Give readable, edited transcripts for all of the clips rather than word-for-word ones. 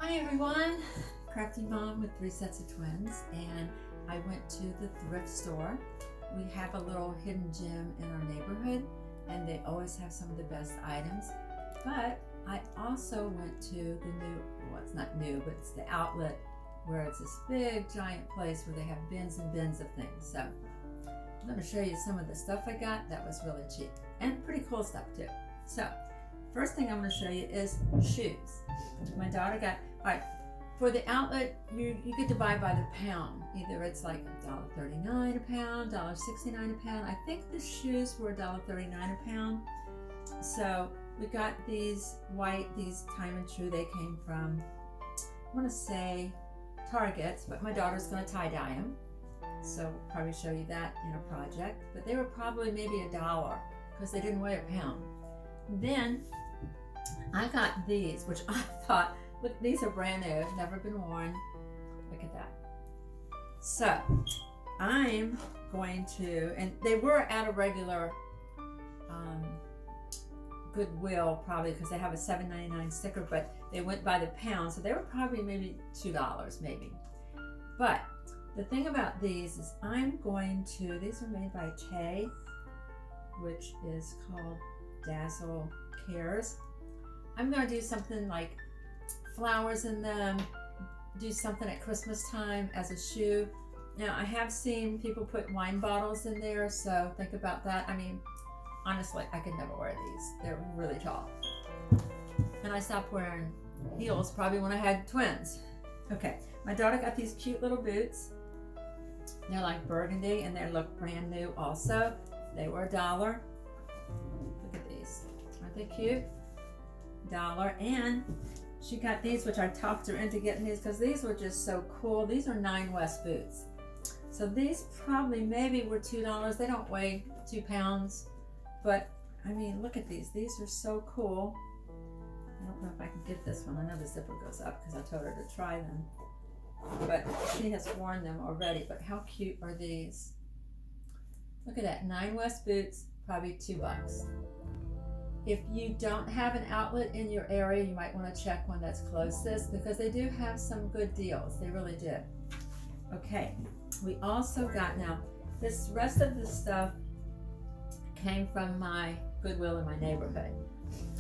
Hi everyone, Crafty Mom with 3 sets of twins, and I went to the thrift store. We have a little hidden gem in our neighborhood and they always have some of the best items. But I also went to the new, well it's not new, but it's the outlet where it's this big giant place where they have bins and bins of things. So I'm going to show you some of the stuff I got that was really cheap and pretty cool stuff too. So first thing I'm going to show you is shoes. My daughter got, alright, for the outlet, you get to buy by the pound. Either it's like $1.39 a pound, $1.69 a pound. I think the shoes were $1.39 a pound. So we got these white, these time and true. They came from, I want to say Target's, but my daughter's going to tie-dye them. So we'll probably show you that in a project. But they were probably maybe $1 because they didn't weigh a pound. Then I got these, which I thought, look, these are brand new, never been worn. Look at that. So I'm going to, and they were at a regular Goodwill probably because they have a $7.99 sticker, but they went by the pound, so they were probably maybe $2 maybe. But the thing about these is I'm going to, these are made by Tay, which is called Dazzle Cares. I'm going to do something like flowers in them, do something at Christmas time as a shoe. Now I have seen people put wine bottles in there, so think about that. I mean, honestly, I could never wear these. They're really tall. And I stopped wearing heels probably when I had twins. Okay, my daughter got these cute little boots. They're like burgundy and they look brand new also. They were $1. Look at these. Aren't they cute? $1. And she got these, which I talked her into getting these because these were just so cool. These are 9 West boots. So these probably maybe were $2. They don't weigh 2 pounds. But I mean, look at these. These are so cool. I don't know if I can get this one. I know the zipper goes up because I told her to try them. But she has worn them already. But how cute are these? Look at that. 9 West boots, probably $2. If you don't have an outlet in your area, you might want to check one that's closest because they do have some good deals. They really did. Okay, we also got, now this rest of the stuff came from my Goodwill in my neighborhood.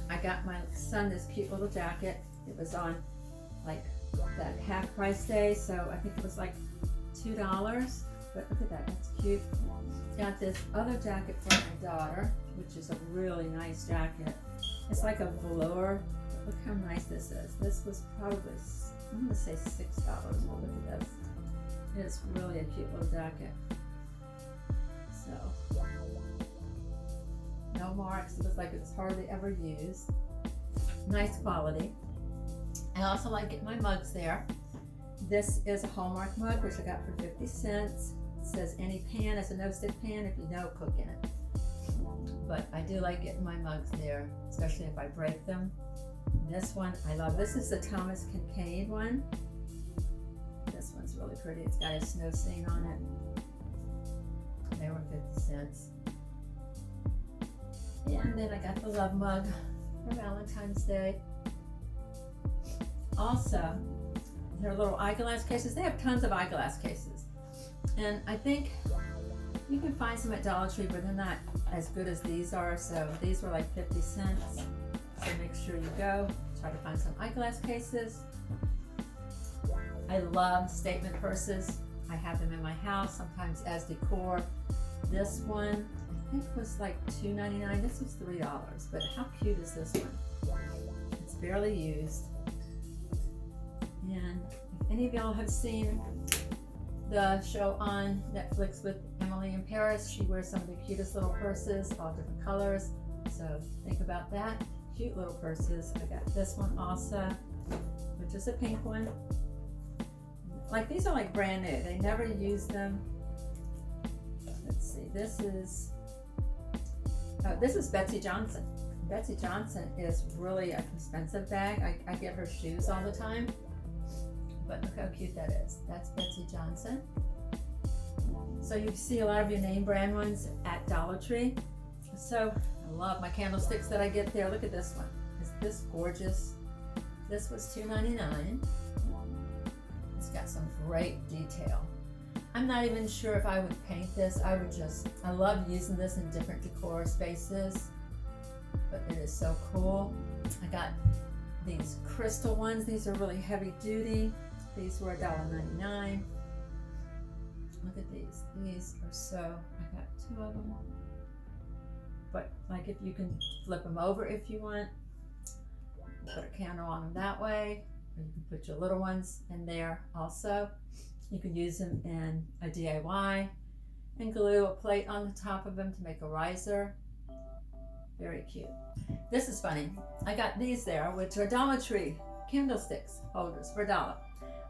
I got my son this cute little jacket. It was on like that half price day, so I think it was like $2. But look at that, that's cute. Got this other jacket for my daughter, which is a really nice jacket. It's like a velour. Look how nice this is. This was probably, I'm going to say $6. Well, look at this. It is really a cute little jacket. So, no marks. It looks like it was hardly ever used. Nice quality. I also like getting my mugs there. This is a Hallmark mug, which I got for 50 cents. It says any pan is a no-stick pan if you know cook in it. But I do like getting my mugs there, especially if I break them. This one I love. This is the Thomas Kincaid one. This one's really pretty. It's got a snow scene on it. They were 50 cents. And then I got the love mug for Valentine's Day. Also, there are little eyeglass cases. They have tons of eyeglass cases. And I think you can find some at Dollar Tree, but they're not as good as these are. So these were like 50 cents. So make sure you go, try to find some eyeglass cases. I love statement purses. I have them in my house, sometimes as decor. This one, I think was like $2.99. This was $3. But how cute is this one? It's barely used. And if any of y'all have seen the show on Netflix with Emily in Paris, she wears some of the cutest little purses, all different colors. So think about that. Cute little purses. I got this one also, which is a pink one. Like these are like brand new. They never use them. Let's see. This is Betsy Johnson. Betsy Johnson is really an expensive bag. I get her shoes all the time. But look how cute that is. That's Betsy Johnson. So you see a lot of your name brand ones at Dollar Tree. So I love my candlesticks that I get there. Look at this one. Is this gorgeous? This was $2.99. It's got some great detail. I'm not even sure if I would paint this. I love using this in different decor spaces, but it is so cool. I got these crystal ones. These are really heavy duty. These were $1.99. Look at these. These are so, I got 2 of them. But like if you can flip them over if you want, put a candle on them that way, or you can put your little ones in there also. You can use them in a DIY and glue a plate on the top of them to make a riser. Very cute. This is funny. I got these there, which are Dollar Tree candlesticks holders for $1.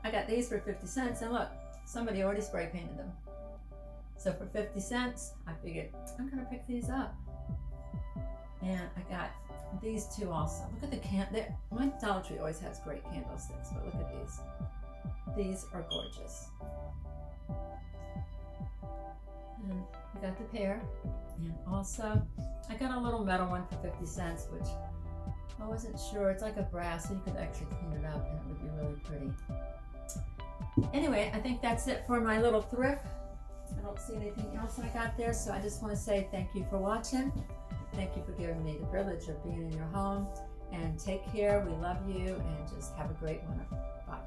I got these for 50 cents, and look, somebody already spray painted them. So for 50 cents, I figured I'm gonna pick these up. And I got these two also. Look at the my Dollar Tree always has great candlesticks, but look at these. These are gorgeous. And I got the pair. And also, I got a little metal one for 50 cents, which I wasn't sure. It's like a brass, so you could actually clean it up and it would be really pretty. Anyway, I think that's it for my little thrift. I don't see anything else I got there, so I just want to say thank you for watching. Thank you for giving me the privilege of being in your home. And take care. We love you, and just have a great one. Bye.